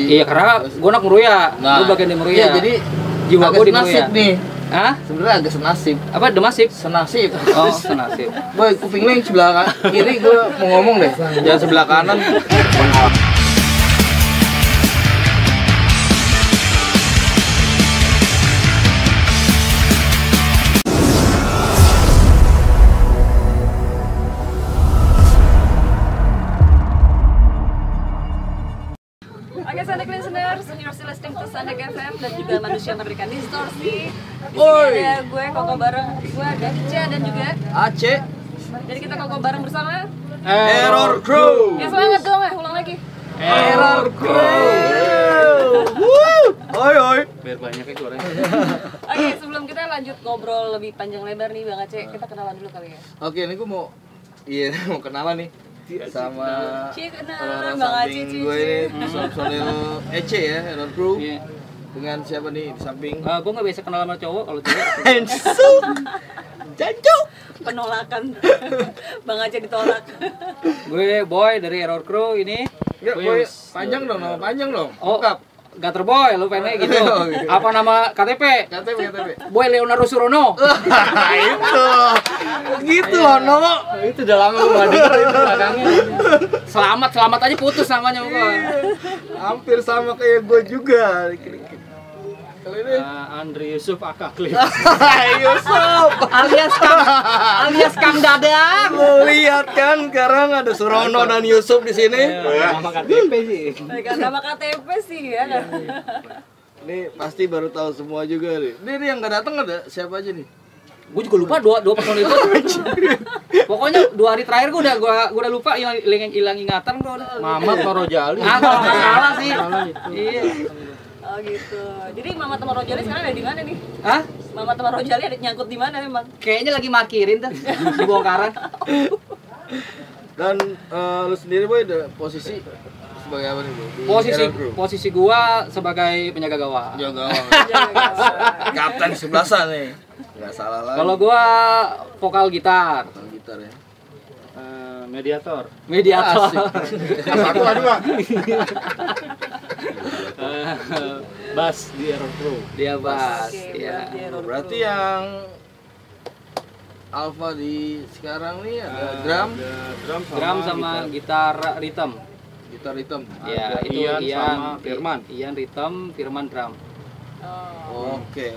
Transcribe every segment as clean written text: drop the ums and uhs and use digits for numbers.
Iya, karena gue anak Meruya, gue bagian di Meruya. Iya, jadi jiwa gue di Meruya nih. Hah? Sebenarnya agak senasib. Apa demasif? Senasib. Oh, senasib. Boy, kuping lu yang sebelah kiri gue mau ngomong deh. Jangan sebelah kanan. Oke, Sonic listeners, you're still listening to Sonic FM dan juga Manusia Merdeka Distorsi. Di Oi. sini ada gue, Koko bareng gue, ada Ica dan juga Aceh. jadi kita Koko bareng bersama. Error Crew. Ya semangat dong, ulang lagi. Error Crew. Woo. Oi oi. Biar banyaknya suaranya. Oke, sebelum kita lanjut ngobrol lebih panjang lebar nih Bang Aceh, kita kenalan dulu kali ya. Oke, ini gue mau mau kenalan nih sama Cie, kenalan orang-orang Bang Aceh, samping Cie. gue ini, personil Ece ya, Error Crew. Iya. Dengan siapa nih di samping? Gue nggak biasa kenal sama cowok, kalau cewek. Ensu. Jancuk. Penolakan. Bang Aceh ditolak. Gue Boy dari Error Crew ini. Ya, boy, panjang dong, nama panjang dong. Oh, Lengkap. Gutter Boy, lu pengennya gitu. Oh, gitu. Apa nama KTP? KTP. Boy Leonardo Surono. Itu. Gitu loh, Nomo. Itu udah lama gue nggak denger itu belakangnya. Selamat aja putus namanya gue. Hampir sama kayak gue juga. Kalau ini Andri Yusuf Akakli. Yusuf alias Kang Dadang. lu lihat kan sekarang ada Surono dan Yusuf di sini. Nama KTP sih. Dengan nama KTP sih ya. Ini pasti baru tahu semua juga nih. Ini yang nggak datang ada siapa aja nih? Gue juga lupa dua personil itu. Pokoknya 2 hari terakhir gue udah lupa, hilang ingatan gue udah. Mamat Marojali. Kalau nggak salah sih. Iya. Oh gitu. Jadi Mama Temar Rojali sekarang ada di mana nih? Hah? Mama Temar Rojali ada nyangkut di mana memang? Kayaknya lagi markirin tuh di bongkaran. Dan lu sendiri boy ada posisi sebagai apa nih, Bro? Di Error Crew? Posisi gua sebagai penjaga gawang. Jaga kapten 11-an nih. Enggak salah lagi. Kalau gua vokal gitar, Vokal gitar ya. Mediator. mediator. Satu dua. Bass di Error Crew. Dia bass. Oke, Iya. berarti Error Berarti Crew. yang Alpha di sekarang nih ada drum, Drum sama gitar rhythm. gitar hitam. Ya, Ada itu Ian Ian sama Firman. Ian rhythm, Firman drum. Oh. Oke.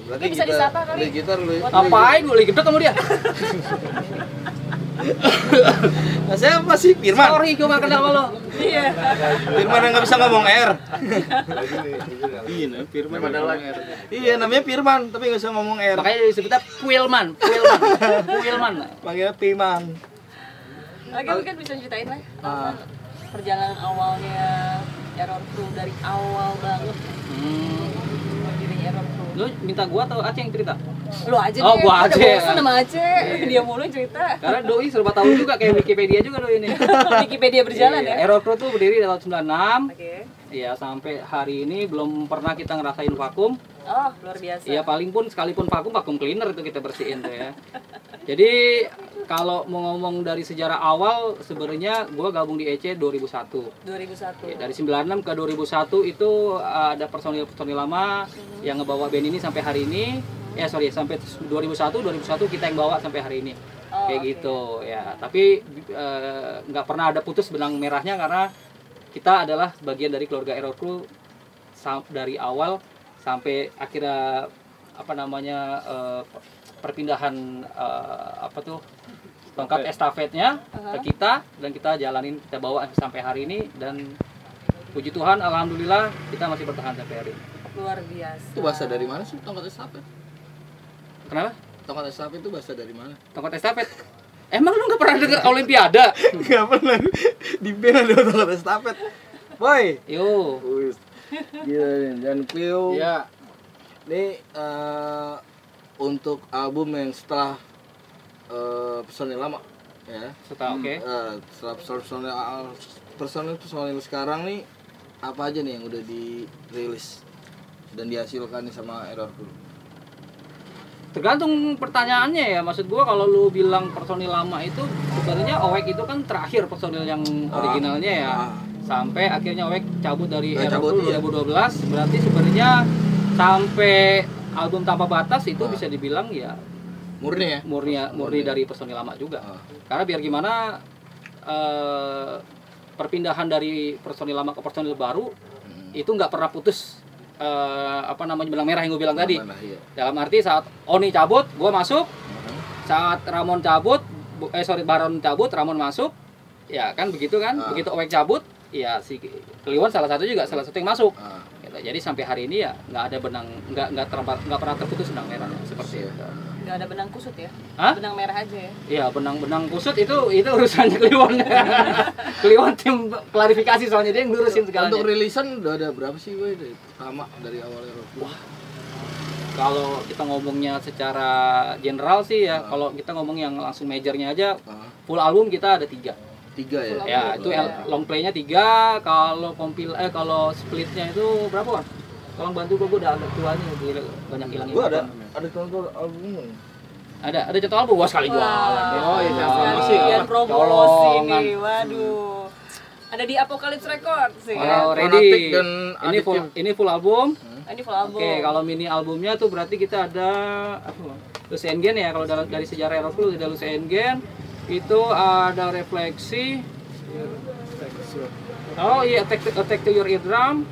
Berarti Mungkin bisa disapa kali. lead gitar lu. Apain gue lagi gedek sama dia? Nah, saya masih Firman. Sorry gue gak kenal sama lo. Iya. Firman yang nggak bisa ngomong R. Iya, Firman adalah Iya, namanya Firman tapi nggak bisa ngomong R. Makanya disebutnya Puilman. Panggilnya Piman. Oke, mungkin bisa ceritain lah Ah. perjalanan awalnya Error Crew dari awal banget berdirinya Error Crew. Lu minta gua atau Aceh yang cerita? Lu aja Oh, deh, gua udah aja. bosan sama Aceh. Dia mulu cerita. Karena doi serba tahu juga kayak Wikipedia juga doi ini. Wikipedia berjalan Iya, ya. Error Crew tuh berdiri tahun 96. Oke. Iya, sampai hari ini belum pernah kita ngerasain vakum. Oh, luar biasa. Iya, sekalipun vakum cleaner itu kita bersihin tuh ya. Jadi kalau mau ngomong dari sejarah awal, sebenarnya gua gabung di EC 2001. 2001. Ya, dari 96 ke 2001 itu ada personil lama yang ngebawa band ini sampai hari ini. Sampai 2001 kita yang bawa sampai hari ini. Oh, Kayak oke. gitu ya. Tapi nggak pernah ada putus benang merahnya karena kita adalah bagian dari keluarga Error Crew dari awal sampai akhirnya perpindahan tongkat estafetnya ke kita dan kita jalanin, kita bawa sampai hari ini dan puji Tuhan alhamdulillah kita masih bertahan sampai hari ini. Luar biasa. Itu bahasa dari mana sih tongkat estafet? Kenapa? Tongkat estafet itu bahasa dari mana? Tongkat estafet. Emang lu nggak pernah denger Olimpiade? Enggak pernah. Di band ada tongkat estafet. Boy. Yo. Wih. Gila nih, dan Clio. Iya. Ini untuk album yang setelah personil lama ya. Setelah oke. Setelah personil sekarang nih apa aja nih yang udah dirilis dan dihasilkan nih sama Error Crew? Tergantung pertanyaannya ya. Maksud gua kalau lu bilang personil lama itu sebenarnya Owek itu kan terakhir personil yang originalnya ya. sampai akhirnya Oek cabut dari Cabut, Error iya. 2012. Berarti sebenarnya sampai album Tanpa Batas itu bisa dibilang ya Murni ya. murni dari personil lama juga. Karena biar gimana perpindahan dari personil lama ke personil baru itu nggak pernah putus benang merah yang gue bilang tadi. Iya. Dalam arti saat Oni cabut, gue masuk. Saat Ramon cabut, Baron cabut, Ramon masuk. Ya kan begitu kan. Begitu Oek cabut, ya si Kliwon salah satu yang masuk. Gitu. Jadi sampai hari ini ya nggak pernah terputus benang merah seperti itu. Nggak ada benang kusut ya? Hah? Benang merah aja ya? Iya, benang kusut itu urusannya Kliwon. Kliwon tim klarifikasi soalnya dia yang ngurusin segalanya. Untuk rilisan udah ada berapa sih gue pertama dari awal Error? Kalau kita ngomongnya secara general sih ya, kalau kita ngomong yang langsung majornya aja, full album kita ada 3. 3 ya? Ya, itu long play-nya 3, kalau splitnya itu berapa, Wan? Tolong bantu gue udah agak tua nih, banyak hilang. Gue ada contoh album. Ada contoh album, wah sekali jualan. Oh iya, promosi. Sekalian promosi Colongan. nih, waduh. Ada di Apocalypse Records sih. Kalau Fanatic ready, dan ini full album. Ini full album. Oke, kalau mini albumnya tuh berarti kita ada Loose Engen ya, kalau dari sejarah Error Crew ada Loose Engen, itu ada Refleksi. Oh iya, Attack to Your Eardrum.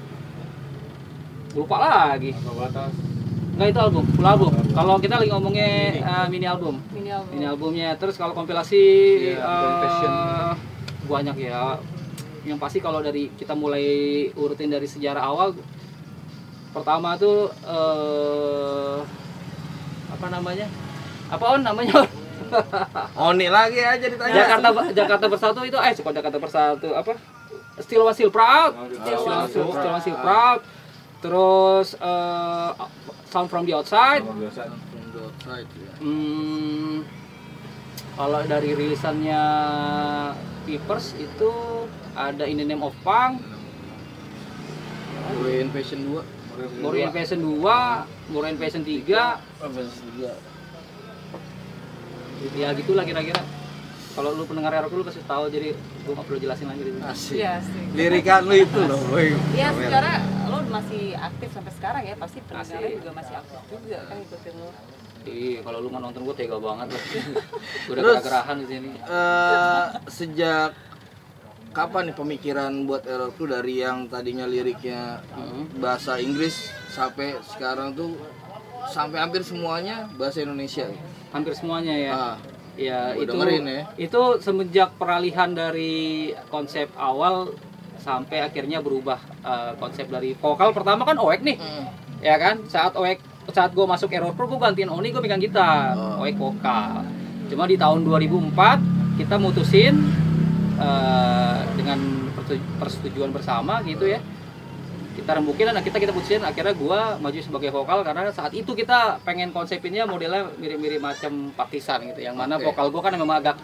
Lupa lagi. Enggak, itu album, full album. Kalau kita lagi ngomongnya mini album. Mini album. Mini albumnya. Terus kalau kompilasi banyak ya. Yang pasti kalau dari kita mulai urutin dari sejarah awal, pertama tuh Apaan namanya? Oni lagi aja ditanya. Jakarta Bersatu itu kok Jakarta Bersatu apa? Still One Still Proud. Still One Still Proud. Terus Sound from the Outside. Kalau dari rilisannya Peepers itu ada In the Name of Punk, More Invasion 2. More Invasion 2, More Invasion 3. Ya gitulah kira-kira. Kalau lu pendengar Error lu pasti tahu, jadi gua nggak perlu jelasin lagi gitu. Asik. Iya, sih. Lirikan lu itu loh, boy. Iya, sekarang lo masih aktif sampai sekarang ya, pasti pendengarnya Masih. juga masih aktif juga kan ikutin lo. Iya, kalau lu nggak nonton gua tega banget lah. Gua udah Terus, gerah-gerahan di sini. Sejak kapan nih pemikiran buat Error Crew dari yang tadinya liriknya bahasa Inggris sampai sekarang tuh sampai hampir semuanya bahasa Indonesia? Hampir semuanya ya. Ya Gua itu dengerin ya. itu semenjak peralihan dari konsep awal sampai akhirnya berubah konsep dari vokal. Pertama kan Oek nih. Ya kan? Saat gue masuk Error Crew, gue gantiin Oni, gue pegang gitar. Oek vokal. Cuma di tahun 2004 kita mutusin dengan persetujuan bersama gitu ya. Kita rembukin dan kita putusin akhirnya gua maju sebagai vokal karena saat itu kita pengen konsepinnya modelnya mirip-mirip macam Partisan gitu, yang mana vokal gua kan memang agak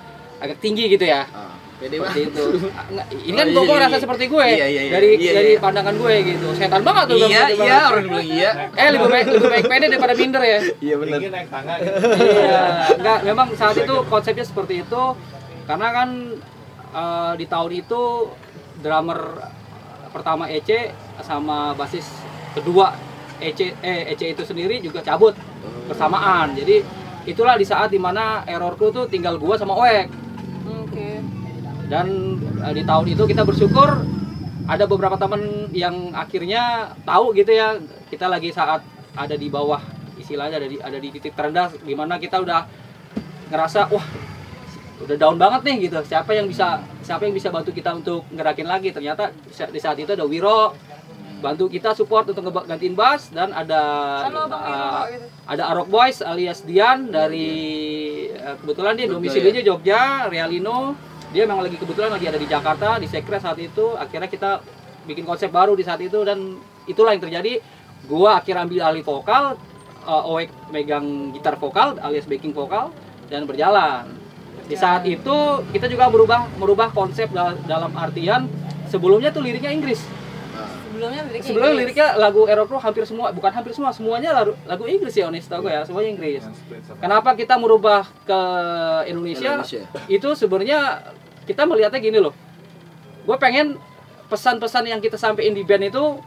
tinggi gitu ya. Seperti itu. Ini kan gua rasa seperti gue dari pandangan gue gitu. Setan banget tuh. Iya, orang bilang iya. Lebih baik pede daripada minder ya. Iya benar. naik tangga Iya, enggak, memang saat itu konsepnya seperti itu karena kan di tahun itu drummer pertama Ece sama basis kedua Ece itu sendiri juga cabut bersamaan. Jadi itulah di saat dimana Error Crew tuh tinggal gua sama Oek. Oke. Dan di tahun itu kita bersyukur ada beberapa teman yang akhirnya tahu gitu ya, kita lagi saat ada di bawah, istilahnya ada di titik terendah, dimana kita udah ngerasa wah udah down banget nih gitu. Siapa yang bisa bantu kita untuk ngerakin lagi? Ternyata di saat itu ada Wiro bantu kita support untuk gantiin bass, dan ada Arok Boys alias Dian dari kebetulan dia domisilinya Jogja, Realino. Dia memang kebetulan lagi ada di Jakarta di Sekre saat itu. Akhirnya kita bikin konsep baru di saat itu, dan itulah yang terjadi. Gua akhirnya ambil alih vokal, Oek megang gitar vokal alias backing vokal, dan berjalan. Di saat itu kita juga merubah konsep dalam artian sebelumnya tuh liriknya Inggris. Sebelumnya liriknya lagu Error Crew semuanya lagu Inggris ya, honest tau gue ya, semuanya Inggris. Kenapa kita merubah ke Indonesia? Itu sebenarnya kita melihatnya gini loh. Gue pengen pesan-pesan yang kita sampaikan di band itu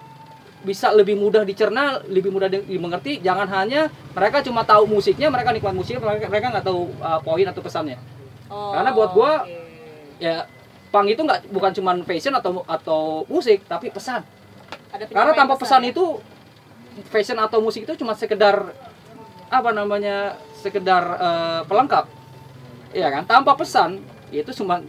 bisa lebih mudah dicerna, lebih mudah dimengerti. Jangan hanya mereka cuma tahu musiknya, mereka nikmat musiknya, mereka nggak tahu poin atau pesannya. Karena buat gua ya punk itu bukan cuma fashion atau musik, tapi pesan. Karena tanpa pesan itu fashion atau musik itu cuma sekedar sekedar pelengkap. Iya kan? Tanpa pesan itu cuma,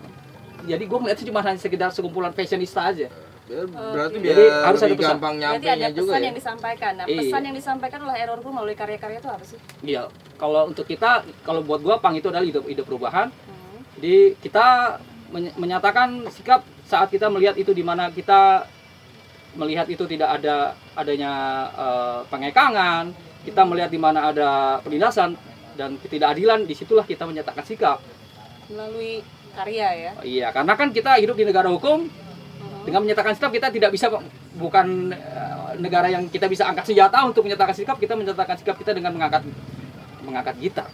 jadi gue melihat itu cuma hanya sekedar sekumpulan fashionista aja. Berarti Jadi biar harus ada lebih pesan. gampang Berarti nyampainya ada juga pesan ya. yang disampaikan. Nah, Iya. pesan yang disampaikan oleh Error Crew melalui karya-karya itu apa sih? Iya, kalau untuk kita, kalau buat gua punk itu adalah ide perubahan. Jadi kita menyatakan sikap saat kita melihat itu, di mana kita melihat itu tidak adanya pengekangan, kita melihat di mana ada penindasan dan ketidakadilan, disitulah kita menyatakan sikap. Melalui karya ya. Iya, karena kan kita hidup di negara hukum. Dengan menyatakan sikap kita tidak bisa, bukan negara yang kita bisa angkat senjata untuk menyatakan sikap. Kita menyatakan sikap kita dengan mengangkat gitar.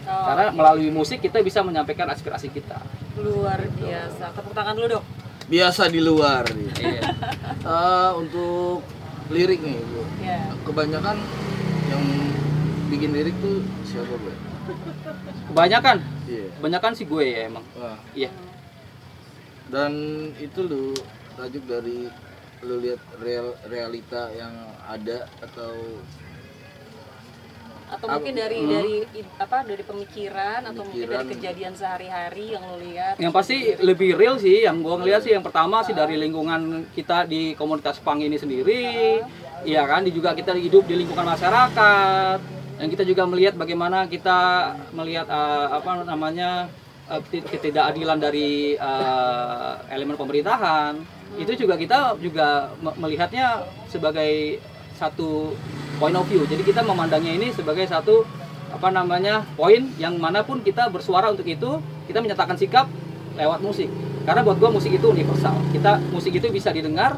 Karena melalui musik kita bisa menyampaikan aspirasi kita. Luar biasa. Tepuk tangan dulu dong. Biasa di luar. Iya. Untuk lirik nih, Bu. Ya. Kebanyakan yang bikin lirik tuh siapa, Bu? Kebanyakan Iya. sih gue ya emang. Wah. Iya. Dan itu lu tajuk dari lu lihat realita yang ada atau Mungkin dari pemikiran atau mungkin dari kejadian sehari-hari yang lo lihat. Yang pasti lebih real sih, yang gue ngeliat sih yang pertama sih dari lingkungan kita di komunitas punk ini sendiri. Iya kan, juga kita hidup di lingkungan masyarakat. Dan kita juga melihat bagaimana kita melihat ketidakadilan dari elemen pemerintahan. Itu juga kita melihatnya sebagai satu point of view. Jadi kita memandangnya ini sebagai satu poin yang manapun kita bersuara untuk itu, kita menyatakan sikap lewat musik. Karena buat gua musik itu universal. Musik itu bisa didengar,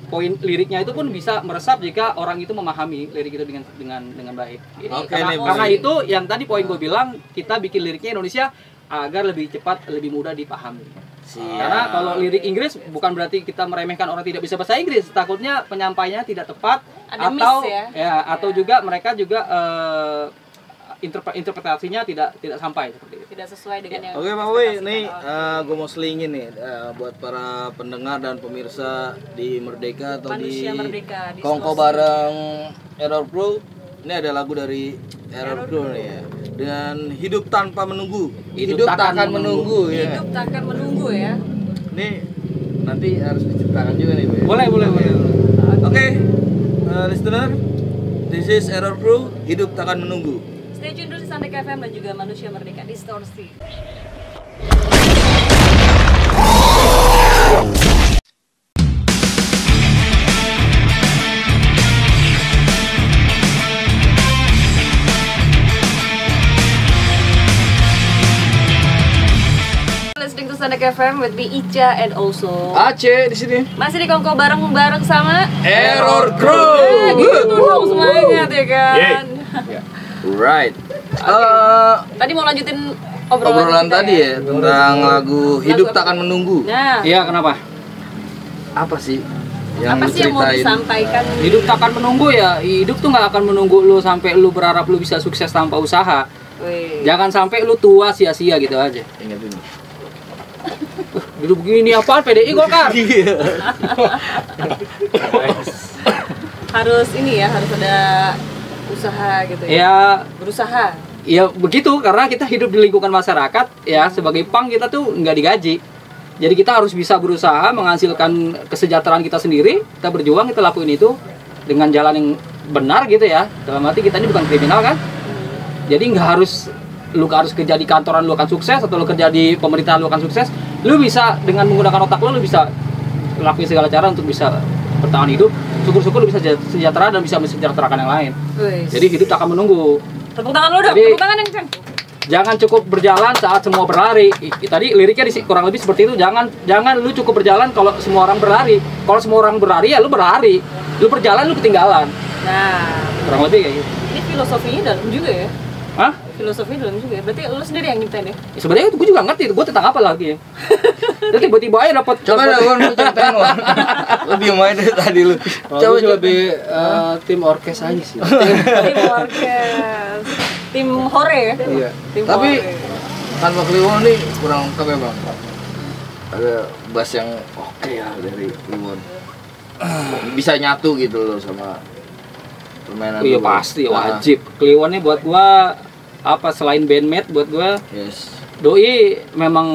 poin liriknya itu pun bisa meresap jika orang itu memahami lirik itu dengan baik. Karena itu yang tadi poin gue bilang, kita bikin liriknya Indonesia agar lebih cepat, lebih mudah dipahami. Karena kalau lirik Inggris bukan berarti kita meremehkan orang tidak bisa bahasa Inggris, takutnya penyampaiannya tidak tepat. Ada miss ya? Atau juga mereka juga interpretasinya tidak sampai seperti itu. Tidak sesuai dengan yang. Oke, Pak Boy, nih gue mau selingin nih buat para pendengar dan pemirsa di Merdeka atau Manusia di Merdeka, Kongko bareng Error Crew. Ini ada lagu dari Error Crew nih ya, dengan Hidup Tanpa Menunggu. Hidup takkan menunggu ya. Hidup takkan menunggu ya. Ini nanti harus diceritakan juga nih, Bu. Boleh. Oke, listener, this is Error Crew, Hidup Takkan Menunggu. Stay tune dulu di Sandek FM dan juga Manusia Merdeka Distorsi. Listening to Sandek FM with me Ica and also Aceh di sini. masih di Kongko bareng sama Error Crew. Gitu dong semangat ya kan. Right. Tadi mau lanjutin Obrolan kita tadi ya tentang lagu Hidup Takkan Menunggu. Nah, Iya, kenapa? Apa sih yang apa lu sih yang mau ceritain? disampaikan? Hidup tak akan menunggu ya. Hidup tuh nggak akan menunggu lu sampai lu berharap lu bisa sukses tanpa usaha. Wih. Jangan sampai lu tua sia-sia gitu aja. Ingat ini. Hidup begini apaan PDI Golkar? Harus ini ya, harus ada usaha gitu ya. Ya, Berusaha. ya begitu, karena kita hidup di lingkungan masyarakat ya, sebagai punk kita tuh nggak digaji. Jadi kita harus bisa berusaha menghasilkan kesejahteraan kita sendiri. Kita berjuang, kita lakuin itu dengan jalan yang benar gitu ya. Dalam arti kita ini bukan kriminal kan. Jadi nggak harus lu harus kerja di kantoran lu akan sukses, atau lu kerja di pemerintahan lu akan sukses. Lu bisa dengan menggunakan otak lu bisa lakuin segala cara untuk bisa bertahan hidup. Syukur-syukur lu bisa sejahtera dan bisa mensejahterakan yang lain. Wih. Jadi hidup tak akan menunggu. Tepuk tangan lu dong, Jadi- tepuk tangan yang kencang. Jangan cukup berjalan saat semua berlari. Tadi liriknya kurang lebih seperti itu. Jangan lu cukup berjalan kalau semua orang berlari. Kalau semua orang berlari ya lu berlari. Lu berjalan lu ketinggalan. Nah, Kurang lebih kayak gitu. ini filosofinya dalam juga ya. Hah? filosofi dalam juga ya. Berarti lu sendiri yang nyiptain ya? Ya, sebenarnya gue juga ngerti gue tentang apa lagi ya. Terus tiba-tiba aja dapat. Coba dah Wan, lu ceritain Wan. Lu diem aja dari tadi lu. Coba lebih tim orkes aja sih. Tim orkes, tim hore ya? Iya. Tim Tapi hore. tanpa Kliwon nih kurang lengkap ya bang. Ada bass yang oke ya dari Kliwon. Bisa nyatu gitu loh sama permainan. Iya lu. pasti Nah, wajib. Kliwon nih buat gua apa selain bandmate buat gua Yes. doi memang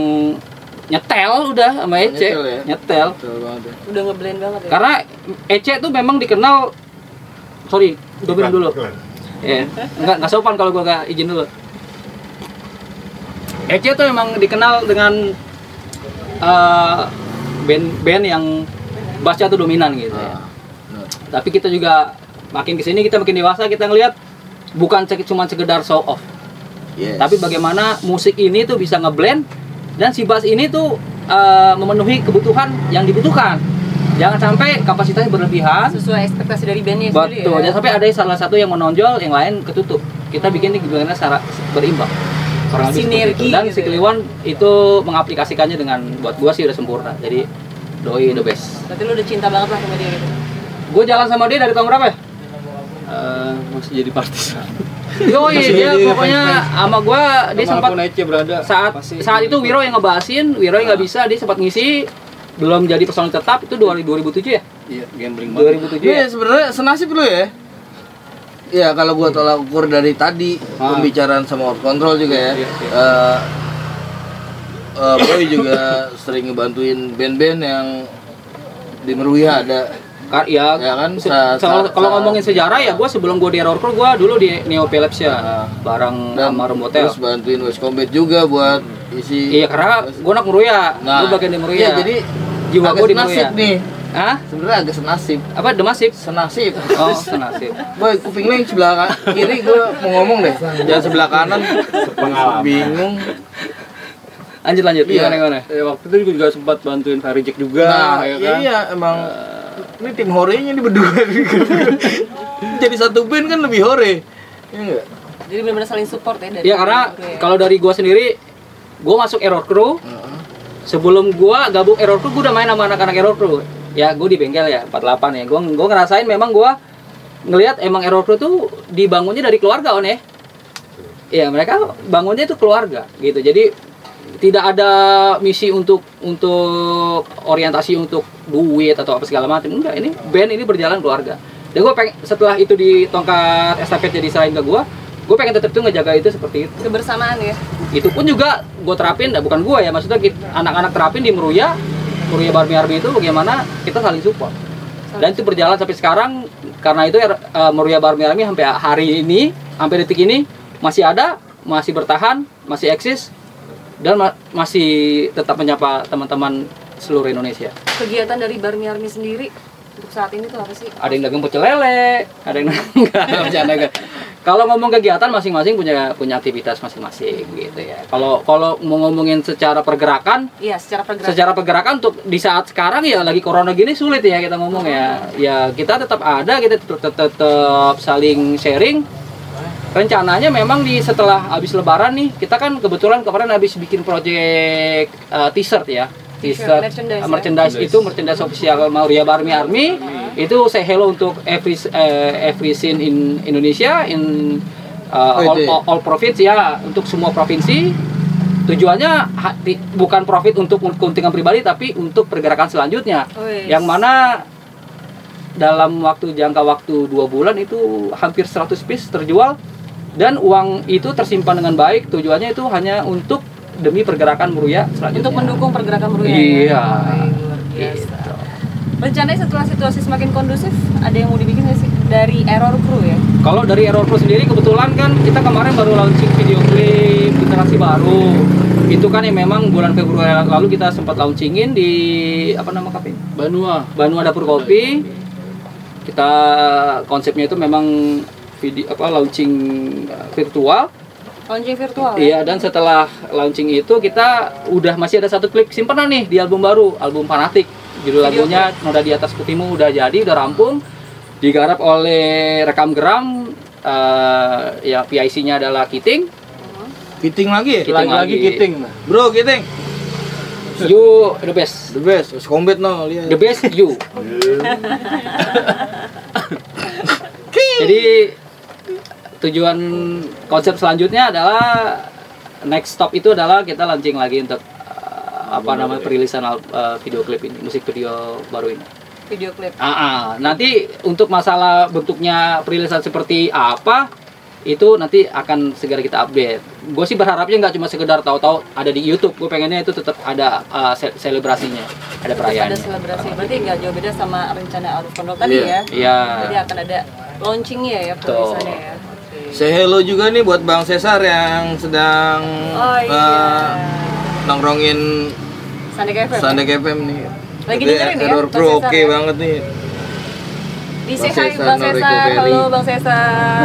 nyetel udah sama Ece. Nyetel ya? Nyetel. Betul banget ya. Udah ngeblend banget ya? Karena Ece tuh memang dikenal gue bilang dulu. Ya, enggak sopan kalau gua enggak izin dulu. Ece tuh memang dikenal dengan band-band yang bassnya tuh dominan gitu ya. Nah, Tapi kita juga makin kesini kita makin dewasa, kita ngelihat bukan cuma sekedar show off, yes. tapi bagaimana musik ini tuh bisa ngeblend dan si bass ini tuh memenuhi kebutuhan yang dibutuhkan. Jangan sampai kapasitasnya berlebihan. Sesuai ekspektasi dari bandnya sendiri Betul. ya? Jangan sampai ada salah satu yang menonjol, yang lain ketutup. Kita bikin ini gimana secara berimbang. Kurang lebih seperti Sinergi itu. Dan gitu si ya? Kliwon itu mengaplikasikannya dengan buat gua sih udah sempurna. Jadi doi the best. Berarti lu udah cinta banget lah sama dia gitu? Gue jalan sama dia dari tahun berapa ya? Masih jadi partisan. Yoi, dia pokoknya sama gua dia sempat Kemanapun Ece berada. saat itu Wiro yang ngebahasin, Wiro yang nggak bisa, dia sempat ngisi, belum jadi personil tetap itu 2007 ya? Iya, gambling banget. 2007 ya? Ini sebenarnya senasib lu ya. Ya kalau gua tolak ukur dari tadi pembicaraan sama Out Control juga ya. Iya, Boy juga sering ngebantuin band-band yang di Meruya ada. Ya kan, kalau ngomongin sejarah ya gue sebelum gue di Error Crew gue dulu di Neo Philips ya, bareng sama Room Hotel. Terus bantuin West Combat juga buat isi. Iya karena gue anak Meruya, gue bagian di Meruya. Iya, jadi jiwa agak gue di senasib Meruya. nih. Hah? Sebenarnya agak senasib. Apa demasif? Senasib. Oh senasib. Boy, kuping lu yang sebelah kiri gue mau ngomong deh. Jangan sebelah kanan. Bingung. Lanjut Iya. gimana? Waktu itu juga sempat bantuin Farijek juga, Nah, ya kan? iya emang ini tim horenya nih berdua. Jadi satu band kan lebih hore. Iya enggak? Jadi benar-benar saling support ya dari Iya karena kalau dari gue sendiri, gue masuk Error Crew. Sebelum gue gabung Error Crew, gue udah main sama anak-anak Error Crew. Ya gue di bengkel ya 48 ya. Gue ngerasain memang gue ngelihat emang Error Crew tuh dibangunnya dari keluarga on ya. Iya mereka bangunnya itu keluarga gitu. Jadi tidak ada misi untuk orientasi untuk duit atau apa segala macam. Enggak, ini band ini berjalan keluarga. Dan gue pengen setelah itu di tongkat estafet jadi diserahin ke gue pengen tetap tuh ngejaga itu seperti itu. kebersamaan ya. Itu pun juga gue terapin, bukan gue ya, maksudnya anak-anak terapin di Meruya Barmi Army itu bagaimana kita saling support. Dan itu berjalan sampai sekarang. Karena itu Meruya Barmi Army sampai hari ini, sampai detik ini masih ada, masih bertahan, masih eksis. Dan masih tetap menyapa teman-teman seluruh Indonesia. Kegiatan dari Barmi Army sendiri untuk saat ini tuh apa sih? Ada yang dagang pecel lele, ada yang enggak bercanda kan. Kalau ngomong kegiatan masing-masing punya aktivitas masing-masing gitu ya. Kalau mau ngomongin secara pergerakan, Iya, secara pergerakan untuk di saat sekarang ya lagi corona gini sulit ya kita ngomong ya. Ya kita tetap ada, kita tetap saling sharing. Rencananya memang setelah habis lebaran nih, kita kan kebetulan kemarin habis bikin project t-shirt ya. T-shirt, merchandise itu merchandise official Meruya Barmi Army. Itu say hello untuk every scene in Indonesia, in all province ya, untuk semua provinsi. Tujuannya bukan profit untuk keuntungan pribadi, tapi untuk pergerakan selanjutnya. Yang mana dalam jangka waktu 2 bulan itu hampir 100 piece terjual. Dan uang itu tersimpan dengan baik, tujuannya itu hanya untuk demi pergerakan Meruya selanjutnya. Untuk mendukung pergerakan Meruya. Iya. Luar biasa. Rencananya setelah situasi semakin kondusif, ada yang mau dibikin nggak sih dari Error Crew ya? Kalau dari Error Crew sendiri kebetulan kan kita kemarin baru launching video klip generasi baru. Itu kan yang memang bulan Februari lalu kita sempat launchingin di apa nama kafe? Banua Dapur Kopi. Kita konsepnya itu memang launching virtual. Launching virtual. Iya, dan setelah launching itu kita masih ada satu klip simpanan nih di album baru, album Fanatik. Judul lagunya Noda di Atas Putihmu udah jadi, udah rampung. Digarap oleh Rekam Geram, ya PIC-nya adalah Kiting. Kiting lagi ya? Kiting lagi lagi. Kiting. Bro, Kiting. You the best. The best. Combat no, lihat. The best you. Jadi tujuan konsep selanjutnya adalah next stop itu adalah kita launching lagi untuk perilisan video klip ini, musik video baru ini. Video klip. Nanti untuk masalah bentuknya perilisan seperti apa itu nanti akan segera kita update. Gue sih berharapnya nggak cuma sekedar tahu-tahu ada di YouTube. Gue pengennya itu tetap ada selebrasinya, ada perayaan. Ada selebrasi. Berarti nggak jauh beda sama rencana Arus Kondok tadi ya? Iya. Jadi akan ada launchingnya ya, perilisannya ya. Say hello juga nih buat Bang Cesar yang sedang nongkrongin Sandek FM nih. Lagi dengerin ya, Error Bang Pro Cesar oke ya? banget nih. Di say hi Bang Cesar. Halo Bang Cesar.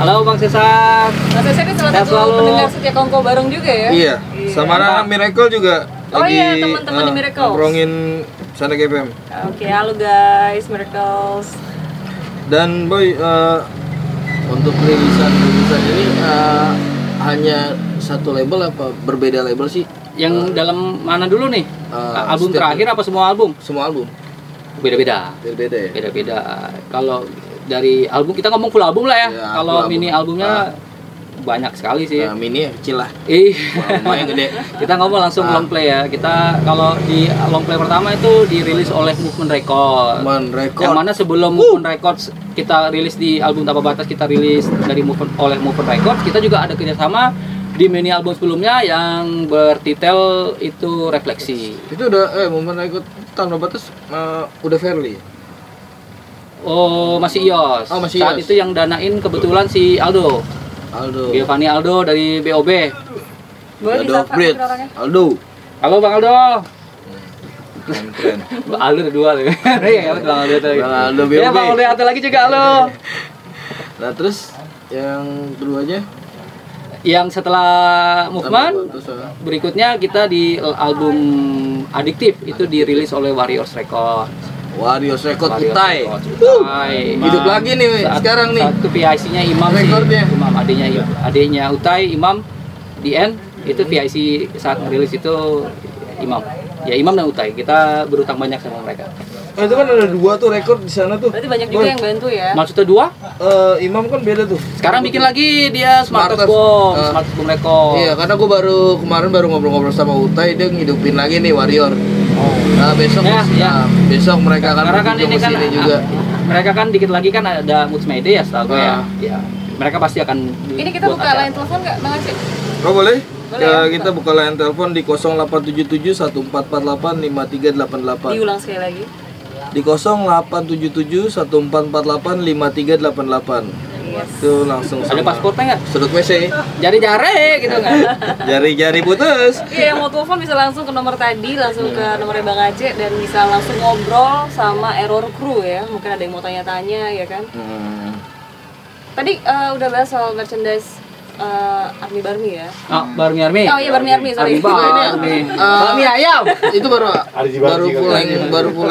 Halo Bang Cesar. Bang Cesar ini salah satu selalu pendengar setia Kongko bareng juga ya? Iya. Sama anak Miracle juga Oh lagi iya, teman-teman di Miracle. nongkrongin Sandek FM. Oke, halo guys, Miracles. Dan Boy, untuk rilisan ini hanya satu label apa berbeda label sih? Yang dalam mana dulu nih? Album setiap- terakhir apa semua album? Semua album Beda-beda. beda ya. Beda-beda. Kalau dari album kita ngomong full album lah ya. Ya, Kalau full album. mini albumnya banyak sekali sih. Mini ya kecil lah. Lumayan gede. Kita ngomong langsung long play ya. Kita kalau di long play pertama itu dirilis oleh Movement Record. Yang mana sebelum Movement Records kita rilis di album Tanpa Batas, kita rilis dari oleh Movement Records, kita juga ada kerjasama di mini album sebelumnya yang bertitel itu Refleksi. Itu udah momen ikut Tanpa Batas udah Fairly. Oh, masih IOS. Oh, masih Saat IOS. itu yang danain kebetulan si Aldo. Giovanni Aldo dari BOB. Boleh Aldo disapa Upgrade. orangnya? Aldo. Halo Bang Aldo. Keren. Aldo ada dua loh. Iya, Bang Aldo tadi. Bang Aldo Ya, BOB. Bang Aldo ada lagi juga Aldo. Nah terus yang keduanya Yang setelah Movement, Tanpa Batas, berikutnya kita di album Adiktif itu dirilis oleh Warriors Record. Warriors Record Warriors Utai. Record, Utai. Hidup lagi nih sekarang nih. Satu PIC-nya Imam Rekordnya. sih. Imam adiknya Utai, Imam di N itu PIC saat ngerilis itu Imam. Ya Imam dan Utai. Kita berutang banyak sama mereka. Itu kan ada dua tuh rekor di sana tuh. Berarti banyak juga yang bantu ya? Maksudnya dua? Imam kan beda tuh. Sekarang bikin lagi dia Smartest Smartest. Bomb, Smartest Bomb Record. Iya, karena gue kemarin baru ngobrol-ngobrol sama Utai, dia ngidupin lagi nih Warrior. Oh. Nah besok, Ya. besok mereka akan Karena kan berkunjung ini ke kan sini juga. mereka kan dikit lagi kan ada Moods Mayday ya setahu gue ya. Ya. Mereka pasti akan Ini kita buat buka acara. line telepon nggak, Bang Aceh? Oh boleh? Boleh ya, Kita buka line telepon di 0877 1448 5388. Diulang sekali lagi. Di 0877 1448 5388. Yes. Itu langsung Ada sama paspornya nggak? sudut WC. Jari-jari gitu nggak? Jari-jari putus. Iya, yang mau telepon bisa langsung ke nomor tadi, langsung ke nomornya Bang Aceh dan bisa langsung ngobrol sama Error Crew ya. Mungkin ada yang mau tanya-tanya ya kan. Tadi udah bahas soal merchandise Army Barmi ya. Oh, Barmi Army. Oh iya, Barmi Army, sorry. Barmi. Barmi ayam. Itu baru full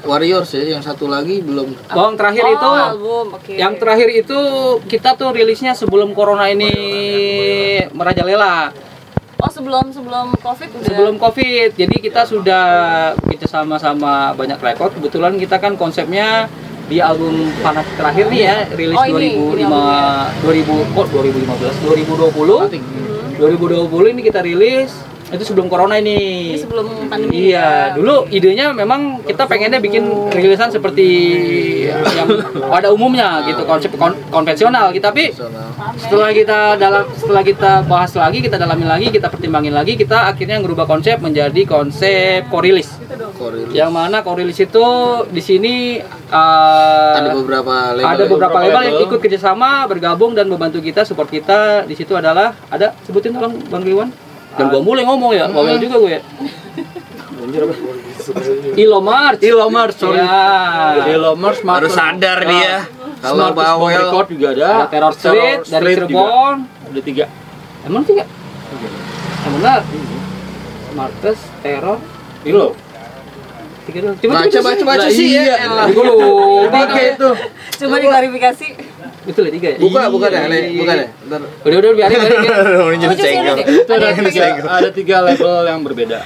Warriors ya, yang satu lagi belum. Bang terakhir Oh, itu album, oke. yang terakhir itu kita tuh rilisnya sebelum corona ini merajalela. Oh, sebelum Covid udah. Sebelum Covid. Jadi kita sudah sama banyak record. Kebetulan kita kan konsepnya di album Panas terakhir nih ya, rilis Oh, ini 2020 ini kita rilis. Itu sebelum corona ini. Ini sebelum pandemi. Iya, dulu idenya memang kita pengennya bikin rilisan seperti yang pada umumnya gitu, konsep konvensional gitu. Tapi setelah kita bahas lagi, kita dalamin lagi, kita pertimbangin lagi, kita akhirnya ngerubah konsep menjadi konsep korilis. Yang mana korilis itu di sini Ada beberapa label yang ikut kerjasama, bergabung dan membantu kita, support kita. Di situ adalah ada, sebutin tolong Bang Ridwan. Dan gua mulai ngomong ya, ngomel juga gue ya. Ilomart, sorry. Ya. Ilomart, baru sadar dia. Kalau bawel Record juga ada. Ada Terror Street dari Cirebon. Ada 3. Emang 3? Yang benar. Smartest, Terror, Ilo. 3 dulu. baca sih ya. Dulu. Oke itu. Coba diklarifikasi. Betul ya 3 ya? Bukan ya, bukan ya. Ntar. Udah biarin. Oh, just ini deh. Ada 3 level yang berbeda.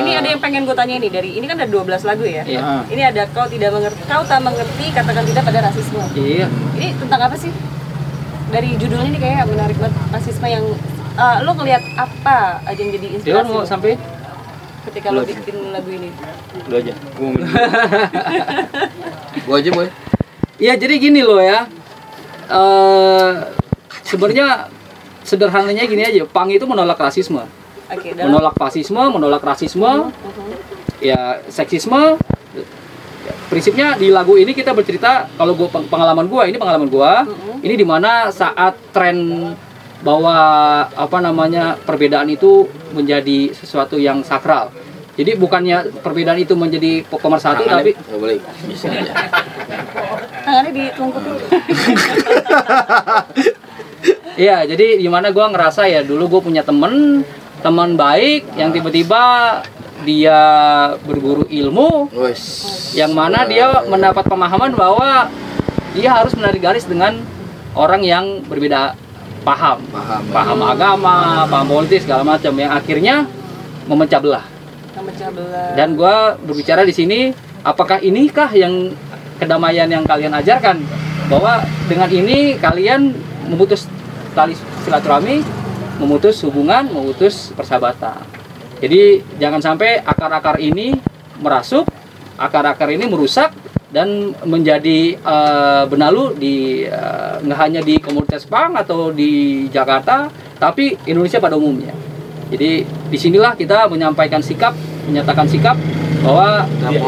Ini ada yang pengen gue tanya nih, dari ini kan ada 12 lagu ya. Iya. Ini ada kau tak mengerti, katakan tidak pada rasisme. Iya. Ini tentang apa sih? Dari judulnya nih kayak menarik banget, rasisme yang lo ngelihat apa aja yang jadi Dewan inspirasi mau lo sampai ketika lo bikin lagu ini? Lu aja. Gua ngomongin. Gua aja, Boy. Iya, jadi gini loh ya. Sebenarnya sederhananya gini aja, punk itu menolak rasisme. Oke, Menolak fasisme, menolak rasisme, ya seksisme. Prinsipnya di lagu ini kita bercerita, kalau pengalaman gua, ini dimana saat tren bahwa perbedaan itu menjadi sesuatu yang sakral. Jadi bukannya perbedaan itu menjadi pemersatu, tapi boleh. Bisa aja. tangannya ditungkuk dulu. iya, jadi dimana gua ngerasa ya dulu gua punya teman baik yang tiba-tiba dia berguru ilmu, yang mana dia mendapat pemahaman bahwa dia harus menarik garis dengan orang yang berbeda paham agama, paham politis segala macam, yang akhirnya memecah belah. Dan gue berbicara di sini, apakah inikah yang kedamaian yang kalian ajarkan? Bahwa dengan ini kalian memutus tali silaturahmi, memutus hubungan, memutus persahabatan. Jadi jangan sampai akar-akar ini merasuk, akar-akar ini merusak dan menjadi benalu di nggak hanya di komunitas punk atau di Jakarta, tapi Indonesia pada umumnya. Jadi disinilah kita menyatakan sikap bahwa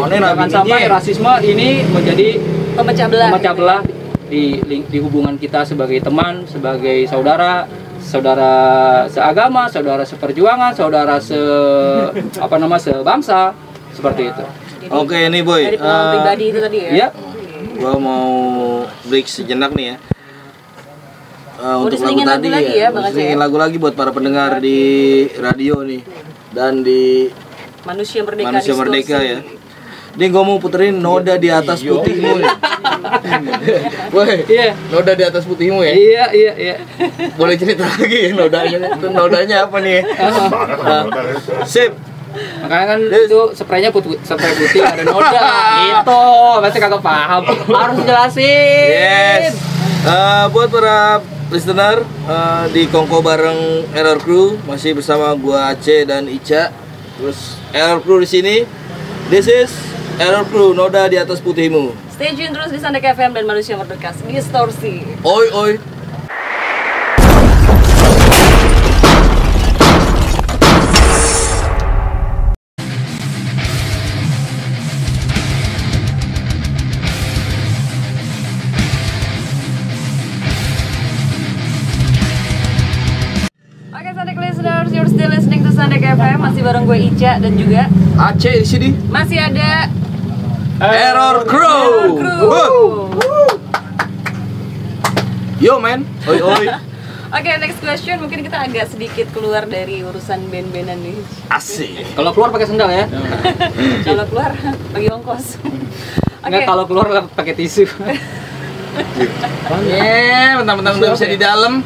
jangan sampai rasisme ini menjadi pemecah belah di hubungan kita sebagai teman, sebagai saudara seagama, saudara seperjuangan, saudara sebangsa, seperti itu. Oke, ini Boy. Dari pengalaman pribadi itu tadi ya. Iya. Gua mau break sejenak nih ya. Untuk lagu diselingin tadi lagu lagi ya, Bang Aceh diselingin ya? lagu lagi buat para pendengar di radio nih dan di Manusia Merdeka. Manusia Merdeka ya. Ini gue mau puterin Noda di atas putihmu nih. Woi, Iya. Noda di atas putihmu ya. Iya. Boleh cerita lagi ya nodanya apa nih? Sip. Makanya kan itu spraynya spray putih ada noda. Gitu. Pasti kagak paham. Harus jelasin. Yes. Buat para listener di Kongko bareng Error Crew masih bersama gua Aceh dan Ica. Terus Error Crew di sini. This is Error Crew, Noda di atas putihmu. Stay tune terus di Sandek FM dan Manusia Merdeka. Distorsi. Oi. Oke, Sandek listeners, you're still listening to Sandek FM. Masih bareng gue Ica dan juga Aceh di sini. masih ada Error Crew. Yo man. Oi. Oke, next question. Mungkin kita agak sedikit keluar dari urusan band-bandan nih. Asik. Kalau keluar pakai sendal ya. Kalau keluar bagi ongkos. Enggak, kalau keluar pakai tisu. Mentang-mentang udah bisa di dalam.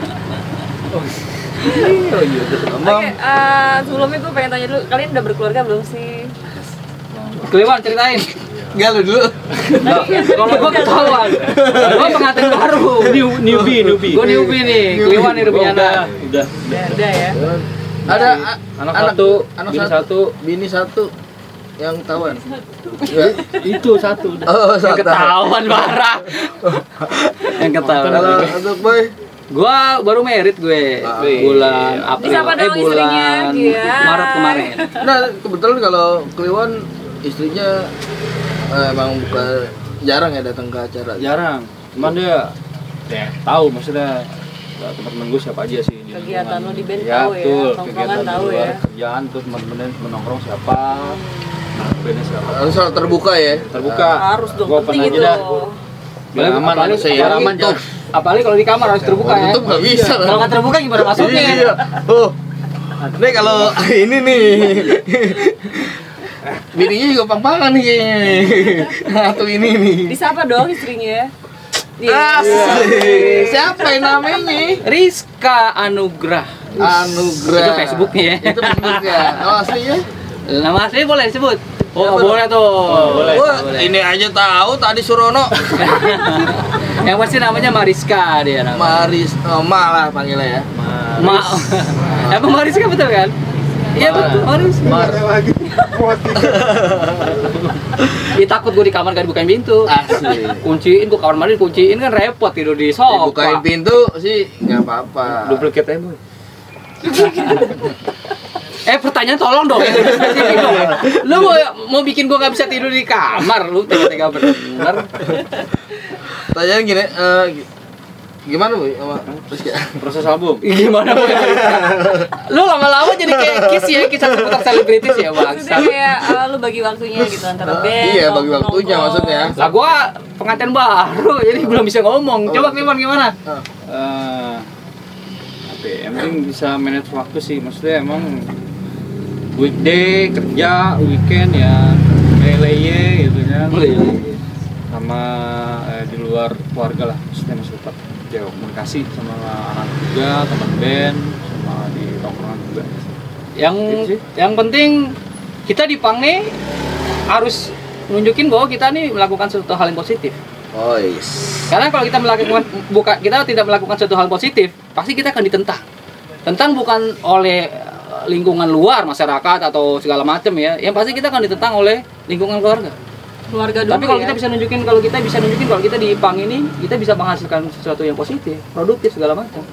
Oke, sebelumnya gue pengen tanya dulu, kalian udah berkeluarga belum sih? Kliwon ceritain. Enggak lu dulu. Kalau gua ketahuan. Gua pengantin baru. Newbie. Gua newbie nih. Kliwon nih rupanya. Udah. Udah ya. Ada Anak satu, anak bini satu, bini satu yang ketahuan. Itu satu. Oh, Yang ketahuan parah. Yang ketahuan. Kalau untuk Boy, Gua baru merit gue bulan April. Disapa dong istrinya, bulan Gia. Maret kemarin. nah kebetulan kalau Kliwon istrinya emang bukan jarang ya datang ke acara. Jarang. Cuman dia tahu maksudnya teman-teman gue siapa aja sih di Kegiatan lingkungan. lo di band Ya, tahu ya, betul. tongkrongan Kegiatan tahu di luar ya. kerjaan terus teman-teman menongkrong siapa. Bandnya siapa. Harus selalu terbuka ya. Terbuka. Harus dong, Gua penting pernah itu. aja dah. Biar aman Apalagi- manusia ya. apalagi- Aman, Cok. Apalagi kalau di kamar harus terbuka ya. Tutup nggak bisa. Kalau nggak terbuka gimana masuknya? Iya. Oh. Nih kalau ini nih. Bininya juga pang-pangan nih kayaknya nih. Atau ini nih. Disapa dong istrinya. Asik. Siapa yang namanya? Rizka Anugrah. Anugrah. Itu Facebooknya ya. Itu Facebooknya. Oh, aslinya? Nama asli boleh disebut? Oh, Ya, boleh tuh. boleh. Wah, ini aja tahu tadi Surono. Yang pasti namanya Mariska dia namanya. Maris, Ma lah panggilnya ya. Ma. Emang Mariska betul kan? Iya betul, Mariska. Iya takut gue di kamar gak dibukain pintu. Asli. Kunciin gue kamar mandi, kunciin kan repot tidur di sofa. Bukain pintu sih nggak apa-apa. Duplicate aja, Boy. Pertanyaan tolong dong yang lebih spesifik dong. Lu mau bikin gue gak bisa tidur di kamar, lu tega-tega bener. Pertanyaan gini, gimana Bu sama Rizky? Proses album. Gimana boy? Lu lama-lama jadi kayak kisah seputar selebritis ya bang. Maksudnya kayak lu bagi waktunya gitu antara band. Iya, bagi waktunya nongkrong. maksudnya. Lah gua pengantin baru jadi belum bisa ngomong. Coba Kliman gimana? Apa ya, yang penting bisa manage waktu sih. Maksudnya emang weekday kerja, weekend ya leye gitu kan. Sama di luar keluarga lah, maksudnya masih tetap ya komunikasi sama anak juga, teman band, sama di tongkrongan juga. Yang penting kita di Pang nih harus nunjukin bahwa kita nih melakukan suatu hal yang positif. Oh yes. Karena kalau kita tidak melakukan suatu hal positif, pasti kita akan ditentang. Tentang bukan oleh lingkungan luar, masyarakat atau segala macam ya. Yang pasti kita akan ditentang oleh lingkungan keluarga. Keluarga dulu. Tapi kalau ya. kita bisa nunjukin kalau kita di Pang ini kita bisa menghasilkan sesuatu yang positif, produktif segala macam.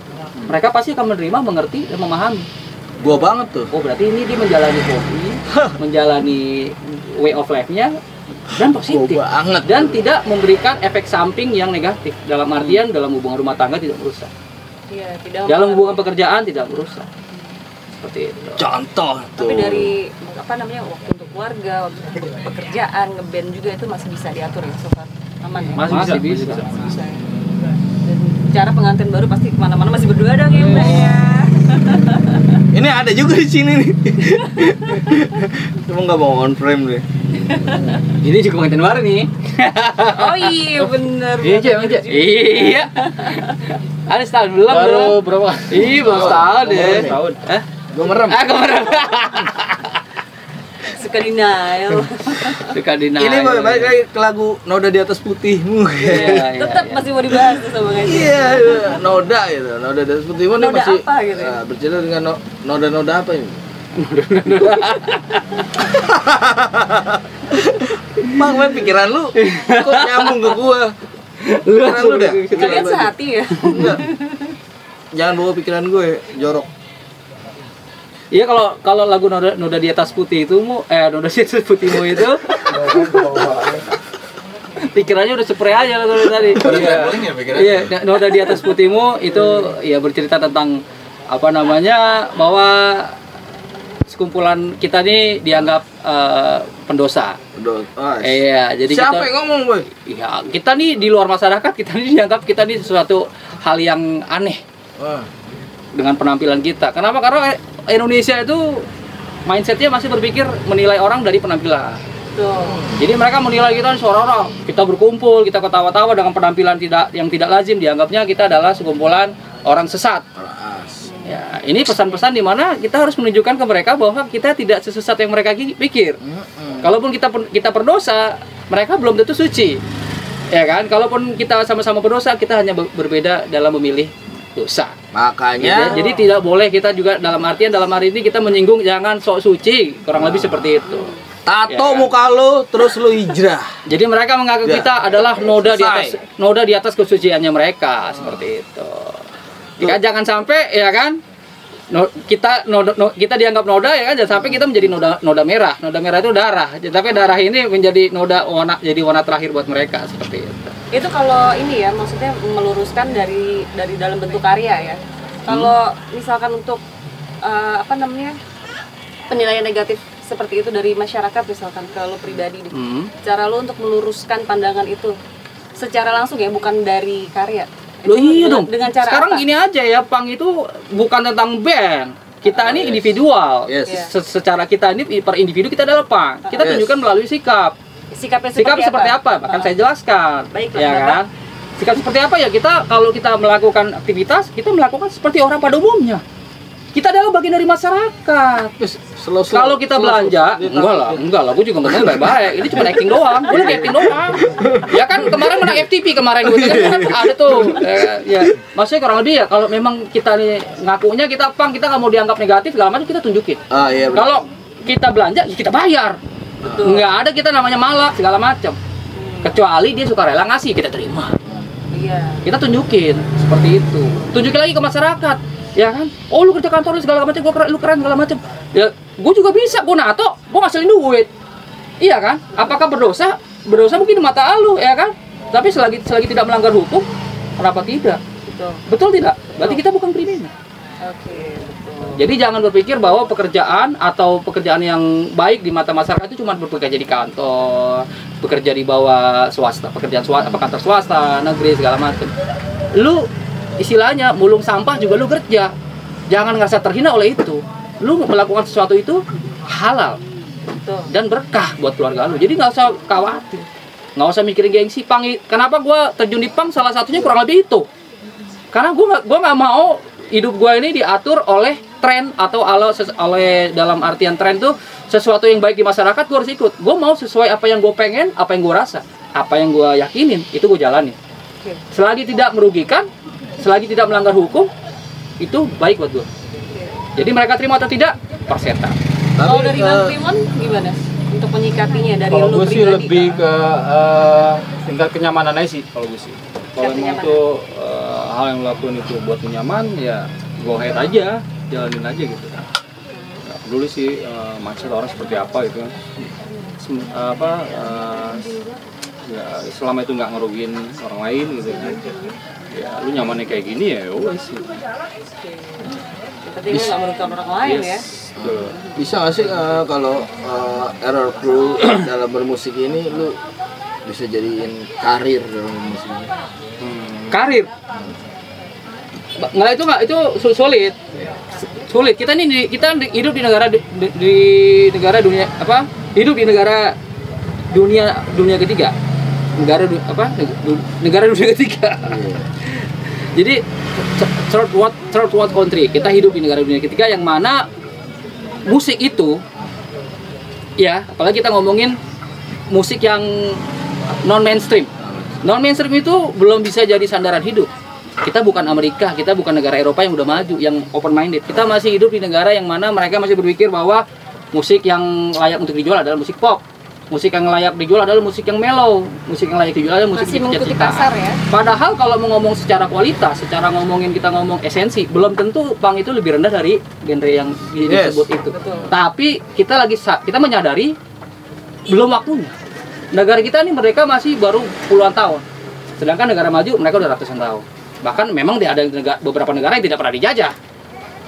Mereka pasti akan menerima, mengerti dan memahami. Gua banget tuh. Oh berarti ini dia menjalani hobi, menjalani way of life-nya dan positif. Gua banget. Dan tidak memberikan efek samping yang negatif. Dalam artian dalam hubungan rumah tangga tidak merusak. Iya, tidak. Dalam hubungan pekerjaan tidak merusak. Seperti itu. Contoh tuh. Tapi dari waktu untuk keluarga, waktu untuk pekerjaan, ngeband juga itu masih bisa diatur ya, so far aman ya. Masih bisa. Bisa ya. Dan cara pengantin baru pasti kemana-mana masih berdua dong ya Mbak ya. Ini ada juga di sini nih. Cuma nggak mau on frame deh. Ini juga pengantin baru nih. Oh iya bener. Iya Cek. Iya. Ada setahun belum Baru berapa? Iya baru setahun deh. Tahun. Gua merem. Aku merem. Suka denial. Suka dinaik. Ini balik lagi ke lagu Noda di atas putihmu. Iya, Tetap masih mau dibahas tuh sama Ngaji. Iya, noda gitu. Noda di atas putihmu nih Noda masih apa gitu ya? bercerita dengan noda-noda apa ini? Bang, pikiran lu kok nyambung ke gua? Pikiran lu dah. Kalian sehati ya? Enggak. Jangan bawa pikiran gue, jorok. Iya kalau lagu noda di atas putih itu noda di atas putihmu itu pikirannya udah spray aja kalau tadi. Iya, noda di atas putihmu itu ya bercerita tentang bahwa sekumpulan kita ini dianggap pendosa. Iya, jadi siapa yang ngomong, Boy? Iya, kita nih di luar masyarakat kita nih dianggap kita nih sesuatu hal yang aneh. Dengan penampilan kita. Kenapa? Karena Indonesia itu mindsetnya masih berpikir menilai orang dari penampilan. Jadi mereka menilai kita seorang kita berkumpul, kita ketawa-tawa dengan penampilan yang tidak lazim, dianggapnya kita adalah sekumpulan orang sesat. Ya, ini pesan-pesan di mana kita harus menunjukkan ke mereka bahwa kita tidak sesat yang mereka pikir. Kalaupun kita berdosa, mereka belum tentu suci. Ya kan? Kalaupun kita sama-sama berdosa, kita hanya berbeda dalam memilih dosa. Makanya jadi tidak boleh kita juga dalam hari ini kita menyinggung jangan sok suci, kurang lebih seperti itu. Tato Ya. muka lu terus lu hijrah. Jadi mereka mengaku kita adalah noda di atas kesuciannya mereka, seperti itu. Jika jangan sampai ya kan kita dianggap noda ya kan, jangan sampai kita menjadi noda merah. Noda merah itu darah. Tapi darah ini menjadi warna terakhir buat mereka, seperti itu. Itu kalau ini ya, maksudnya meluruskan dari dalam bentuk karya ya. Kalau misalkan untuk penilaian negatif seperti itu dari masyarakat misalkan ke lo pribadi nih. Cara lo untuk meluruskan pandangan itu secara langsung ya, bukan dari karya. Loh iya dong. Dengan cara sekarang apa? gini aja ya, Pang itu bukan tentang band. Kita ini individual. Yes. Secara kita ini per individu kita adalah Pang. Kita tunjukkan melalui sikap. Sikapnya Sikap seperti apa? Bahkan saya jelaskan. Baiklah, ya Bapak. kan? Sikap seperti apa ya? Kalau kita melakukan aktivitas, kita melakukan seperti orang pada umumnya. Kita adalah bagian dari masyarakat. Kalau kita belanja, enggak lah, gue juga ngomong baik-baik. Ini cuma acting doang, gue lagi acting doang. Ya kan kemarin menang FTP kemarin gue kan ada tuh. Ya, maksudnya kurang lebih ya kalau memang kita nih ngakunya kita kita nggak mau dianggap negatif segala macam kita tunjukin. Iya, kalau kita belanja, ya kita bayar. Nggak ada kita namanya malak segala macam. Kecuali dia suka rela ngasih, kita terima. Kita tunjukin seperti itu. Tunjukin lagi ke masyarakat. Ya kan, oh lu kerja kantor lu segala macam, lu keren segala macam. Ya, gue juga bisa, gue nato, gue ngasilin duit. Iya kan? Apakah berdosa? Berdosa mungkin di mata lu, ya kan? Tapi selagi tidak melanggar hukum, kenapa tidak? Betul tidak? Berarti kita bukan kriminal. Oke, betul. Jadi jangan berpikir bahwa pekerjaan atau pekerjaan yang baik di mata masyarakat itu cuma bekerja di kantor, bekerja di bawah swasta, pekerjaan swasta, kantor swasta, negeri segala macam. Lu istilahnya mulung sampah juga lu kerja. Jangan ngerasa terhina oleh itu. Lu melakukan sesuatu itu halal dan berkah buat keluarga lu. Jadi nggak usah khawatir, nggak usah mikirin gengsi. Kenapa gua terjun di pang? Salah satunya kurang lebih itu. Karena gua nggak mau hidup gua ini diatur oleh tren atau oleh dalam artian tren tuh sesuatu yang baik di masyarakat gua harus ikut. Gua mau sesuai apa yang gua pengen, apa yang gua rasa, apa yang gua yakinin itu gua jalani. Selagi tidak merugikan, selagi tidak melanggar hukum, itu baik buat gue. Jadi mereka terima atau tidak, persetan. Kalau dari Bang Primon gimana? Untuk menyikapinya dari kalau lu gue sih pribadi, lebih ke tingkat kenyamanan aja sih kalau gue sih. Kalau emang itu hal yang lo lakuin itu buat nyaman, ya go ahead aja, jalanin aja gitu. Gak peduli sih mindset orang seperti apa gitu kan. Ya selama itu nggak ngerugiin orang lain gitu kan. Ya lu nyamannya kayak gini ya wes sih. Tapi lu nggak merugikan orang lain ya. Bisa nggak sih kalau Error Crew dalam bermusik ini lu bisa jadiin karir dalam musik ini? Karir? Nggak itu sulit. Sulit. Kita hidup di negara negara dunia apa? Hidup di negara dunia ketiga. Negara dunia ketiga. Jadi third world country. Kita hidup di negara dunia ketiga yang mana musik itu ya, apalagi kita ngomongin musik yang non mainstream. Non mainstream itu belum bisa jadi sandaran hidup. Kita bukan Amerika, kita bukan negara Eropa yang udah maju, yang open minded. Kita masih hidup di negara yang mana mereka masih berpikir bahwa musik yang layak untuk dijual adalah musik pop. Musik yang layak dijual adalah musik yang mellow, musik yang layak dijual adalah musik masih yang mengikuti pasar ya. Padahal kalau mau ngomong secara kualitas, secara kita ngomong esensi, belum tentu punk itu lebih rendah dari genre yang disebut itu. Betul. Tapi kita menyadari belum waktunya. Negara kita ini mereka masih baru puluhan tahun, sedangkan negara maju mereka udah ratusan tahun. Bahkan memang ada beberapa negara yang tidak pernah dijajah.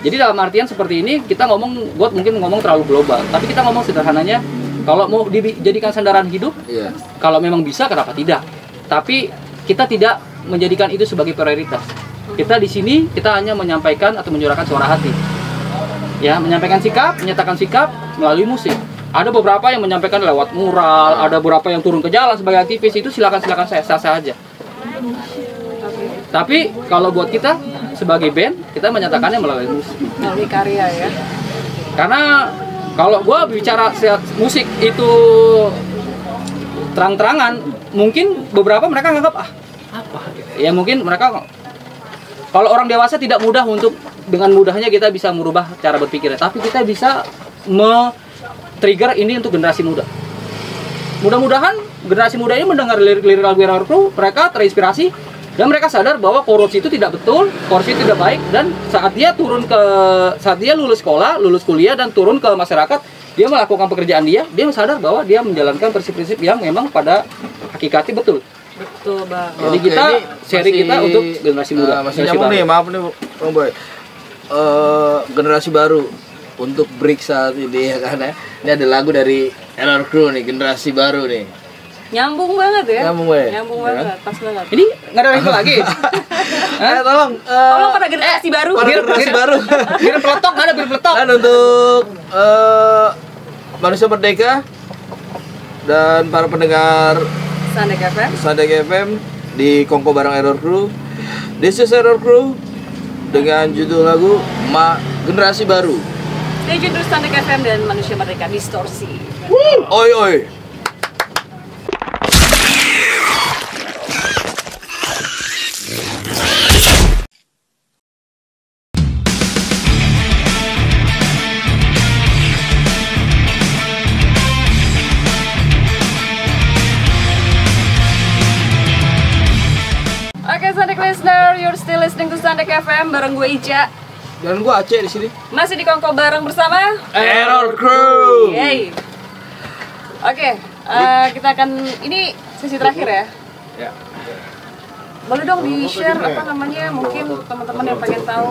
Jadi dalam artian seperti ini kita ngomong, gue mungkin ngomong terlalu global, tapi kita ngomong sederhananya. Kalau mau dijadikan sandaran hidup, kalau memang bisa, kenapa tidak? Tapi kita tidak menjadikan itu sebagai prioritas. Kita di sini kita hanya menyampaikan atau menyuarakan suara hati, ya, menyampaikan sikap, menyatakan sikap melalui musik. Ada beberapa yang menyampaikan lewat mural, ada beberapa yang turun ke jalan sebagai aktivis, itu silakan saya sah aja. Tapi kalau buat kita sebagai band, kita menyatakannya melalui musik, melalui karya ya. Karena kalau gue bicara musik itu terang-terangan, mungkin beberapa mereka nganggap apa? Ya mungkin mereka, kalau orang dewasa tidak mudah untuk dengan mudahnya kita bisa merubah cara berpikirnya, tapi kita bisa trigger ini untuk generasi muda. Mudah-mudahan generasi muda ini mendengar lirik-lirik lagu Error Crew, mereka terinspirasi dan mereka sadar bahwa korupsi itu tidak betul, korupsi itu tidak baik, dan saat dia lulus sekolah, lulus kuliah dan turun ke masyarakat, dia melakukan pekerjaan dia sadar bahwa dia menjalankan prinsip-prinsip yang memang pada hakikatnya betul. Betul, Bang. Jadi kita sharing kita untuk generasi muda. Masih nyambung nih, maaf nih Bang Boy. Generasi baru untuk break saat ini ya kan ya. Ini ada lagu dari Error Crew nih, generasi baru nih. Nyambung banget ya. Nyambung banget, pas banget. Ini nggak ada itu lagi. Tolong pada generasi baru. Generasi baru. Biar peletok, nggak ada biar peletok. Dan untuk Manusia Merdeka dan para pendengar Sandek FM. Sandek FM di Kongko bareng Error Crew. This is Error Crew dengan judul lagu Generasi Baru. Stay tune terus Tandek FM dan Manusia Merdeka Distorsi. Oi oi. Oke, Sandek listener, you're still listening to Sandek FM bareng gue Ica. Dan gua Aceh di sini. Masih di Kongko bareng bersama Error Crew. Yeay. Oke, kita akan ini sesi terakhir ya. Ya. Boleh dong di-share apa namanya, mungkin teman-teman yang pengen tahu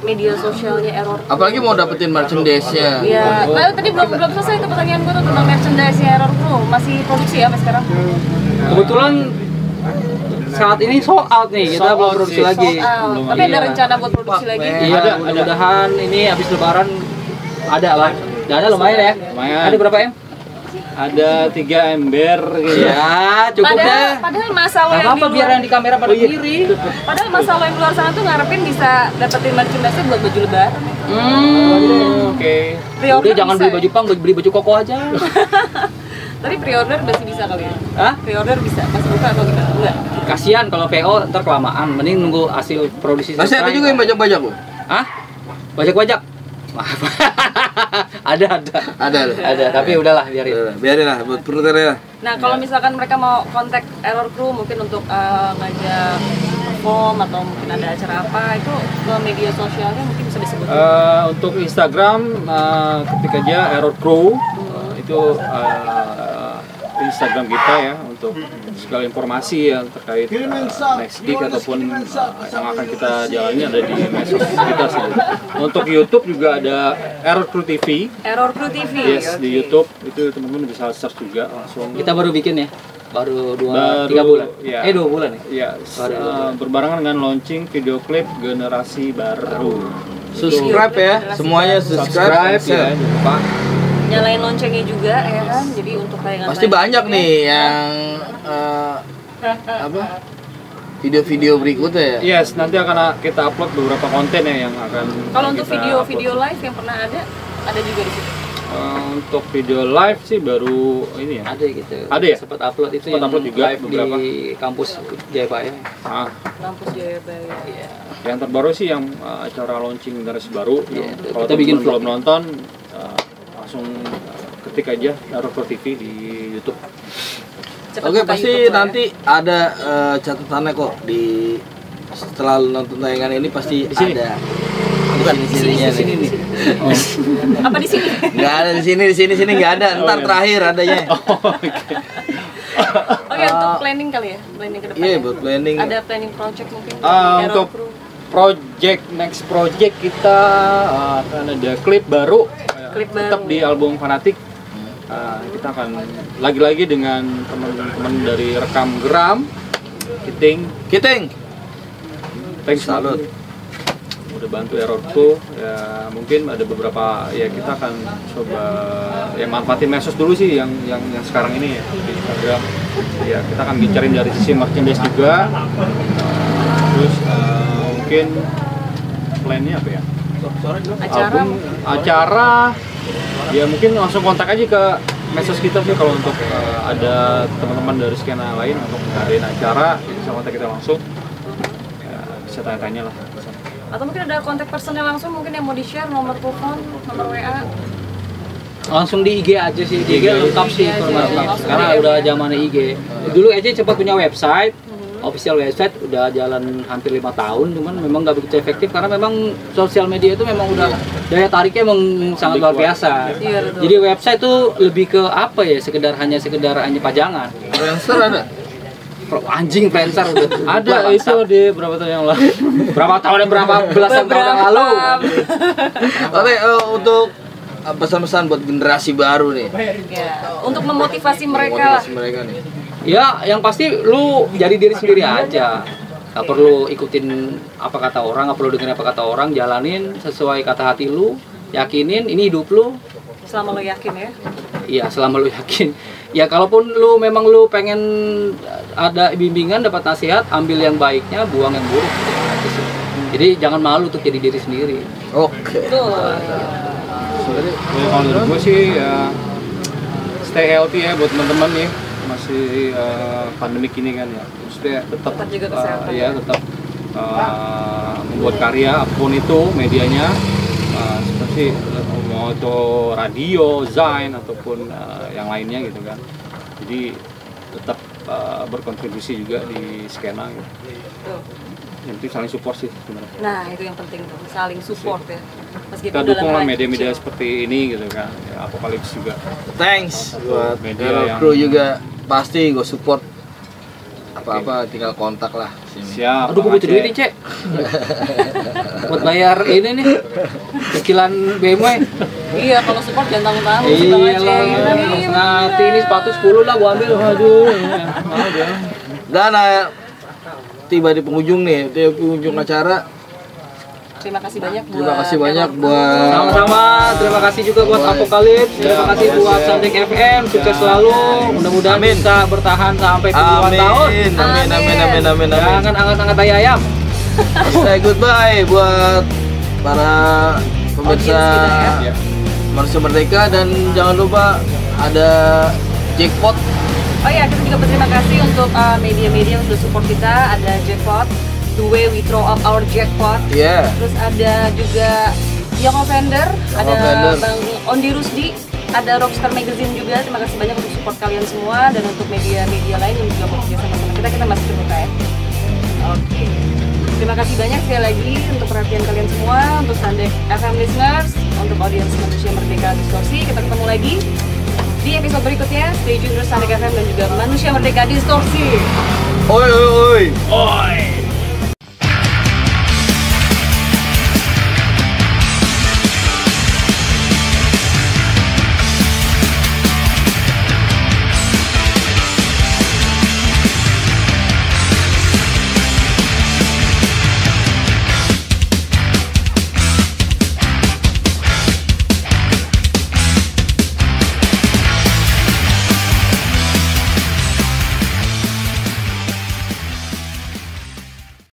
media sosialnya Error Crew. Apalagi mau dapetin merchandise-nya. Ya, lalu tadi belum selesai tuh pertanyaan gue tuh tentang merchandise-nya Error Crew. Masih produksi ya sampai sekarang? Kebetulan saat ini sold out nih, kita belum produksi lagi. Tapi ada rencana buat produksi lagi? Iya, mudah-mudahan ini habis lebaran ada lah. Dana lumayan ya. Lumayan. Ada berapa M? Ada 3 ember gitu. Ya, cukup deh. Padahal masa lo Gak yang apa-apa di biar luar, yang di kamera pada kiri. padahal masa lo yang di luar sana tuh ngarepin bisa dapetin merchandise buat baju lebaran. Oke. Pre-order Udah jangan bisa beli baju pang, beli baju koko aja. Tapi pre-order masih bisa kali ya? Hah? Pre-order bisa, masih buka atau gimana? Enggak. Kasihan kalau PO ntar kelamaan, mending nunggu hasil produksi Masih ada juga yang bajak-bajak lu? Hah? Bajak-bajak? Maaf. ada. Ada, tapi udahlah biarin. Biarin lah buat perutnya. Nah, kalau misalkan mereka mau kontak Error Crew mungkin untuk ngajak perform atau mungkin ada acara apa, itu ke media sosialnya mungkin bisa disebut. Untuk Instagram ketik aja Error Crew. Itu Instagram kita ya untuk segala informasi yang terkait next gig ataupun yang akan kita jalani ada di medsos kita sih. Untuk YouTube juga ada Error Crew TV. Error Crew TV. Yes, di YouTube itu teman-teman bisa search juga langsung. Kita baru bikin ya, baru 3 bulan. Ya. 2 bulan ya. Ya, berbarengan dengan launching video klip Generasi Baru. Subscribe ya, semuanya subscribe. Ya, jangan lupa. Nyalain loncengnya juga ya kan, jadi untuk tayangan Pasti banyak nih yang apa? Video-video berikutnya ya. Yes, nanti akan kita upload beberapa konten ya yang akan. Kalau untuk kita video-video upload. live yang pernah ada juga di situ. Untuk video live sih baru ini ya. Ada gitu. Ada ya? Sempat upload itu Sempat yang upload juga live beberapa. di kampus Jayapaya. Ah, Kampus Jayabaya. Iya. yang terbaru sih yang acara launching Generasi Baru. Iya, Yang itu kalau kita bikin teman-teman belum vlog. nonton, langsung ketik aja Error Crew TV di YouTube. Cepat Oke, buka pasti YouTube lo ya. nanti ada catatannya kok di setelah lu nonton tayangan ini pasti Di sini? ada. Bukan di sininya Di sini nih. nih. Apa di sini? Enggak ada di sini nggak ada. Ntar iya. terakhir adanya. Oke, untuk planning kali ya, planning ke depan. Iya, buat planning. Ada planning project mungkin. Ah, Error untuk Crew. next project kita akan ada klip baru. Klip Tetap baru. di album Fanatik. Kita akan lagi-lagi dengan teman-teman dari Rekam Geram, Kiting. thanks Salut. udah bantu Error Crew ya. Mungkin ada beberapa ya kita akan coba ya manfaatin medsos dulu sih yang sekarang ini ya di Instagram ya, kita akan gincarin dari sisi merchandise juga. Terus mungkin plannya apa ya, Acara album, acara ya mungkin langsung kontak aja ke medsos kita sih kalau untuk ada teman-teman dari skena lain untuk ngadain acara bisa kontak kita langsung ya, bisa tanya-tanya lah. atau mungkin ada kontak personnya langsung mungkin yang mau di-share, nomor telepon, nomor WA. Langsung di IG aja sih, di IG lengkap sih IG aja. informasi. Langsung Karena di udah IG. zamannya IG. Dulu aja cepat punya website, official website udah jalan hampir 5 tahun, cuman memang nggak begitu efektif karena memang sosial media itu memang udah daya tariknya memang sangat luar biasa. Iya, betul. Jadi website tuh lebih ke apa ya? Sekedar hanya pajangan. Friendster ada. Anjing Friendster udah Ada itu di berapa tahun yang lalu. berapa belasan tahun yang lalu. Oke, untuk pesan-pesan buat generasi baru nih. Ya, untuk memotivasi mereka lah. Motivasi mereka nih. Ya, yang pasti lu jadi diri sendiri aja. Gak perlu ikutin apa kata orang, gak perlu dengerin apa kata orang, jalanin sesuai kata hati lu, yakinin ini hidup lu. Selama lo yakin ya. Iya, selama lu yakin. Ya kalaupun lu memang lu pengen ada bimbingan, dapat nasihat, ambil yang baiknya, buang yang buruk. Gitu sih. Jadi jangan malu untuk jadi diri sendiri. Oke. Betul. Ya, kalau dari gue sih ya stay healthy ya buat teman-teman nih, masih pandemik ini kan ya. Maksudnya tetap Jaga kesehatan. ya tetap membuat karya apapun itu medianya, seperti mau itu radio, Zain ataupun yang lainnya gitu kan. Jadi tetap berkontribusi juga di skena gitu. Tuh. Yang penting saling support sih sebenarnya. Nah, itu yang penting tuh, saling support ya. Meskipun Kita dalam dukung lah hal media-media kecil. seperti ini gitu kan. Ya, Apokalips juga. Thanks buat Media Error yang- Crew juga, pasti gue support. Apa-apa tinggal kontak lah sini. Siap. Aduh, gue Bang butuh Aceh. duit nih, Cek. Buat bayar ini nih. Cicilan BMW. Iya, kalau support jangan tanggung-tanggung sih Iya Bang Aceh. lah, Iya, nanti ini sepatu 10 lah gua ambil. Aduh. Mau dia. Dan tiba di penghujung nih, di penghujung acara. Terima kasih banyak buat Terima kasih banyak Error buat Sama-sama, terima kasih juga buat Apokalips, terima kasih buat Sandek FM, sukses selalu, mudah-mudahan Amin. bisa bertahan sampai puluhan tahun. Amin. Jangan angkat-angkat tai ayam. Say goodbye buat para pemirsa Audiens kita ya. Manusia Merdeka, dan jangan lupa ada jackpot. Oh ya, kita juga berterima kasih untuk media-media yang sudah support kita. Ada Jackpot, The Way We Throw Up Our Jackpot. Ya. Terus ada juga Yoko Vendor, ada Vendor. Bang Ondi Rusdi, ada Rockstar Magazine juga. Terima kasih banyak untuk support kalian semua, dan untuk media-media lain yang juga mau kerja sama kita, kita masih terbuka ya. Oke. Terima kasih banyak sekali lagi untuk perhatian kalian semua, untuk Sandek FM listeners, untuk audiens Manusia Merdeka Distorsi. Kita ketemu lagi di episode berikutnya. Stay tune terus Sandek FM dan juga Manusia Merdeka Distorsi. Oi oi oi. Oi.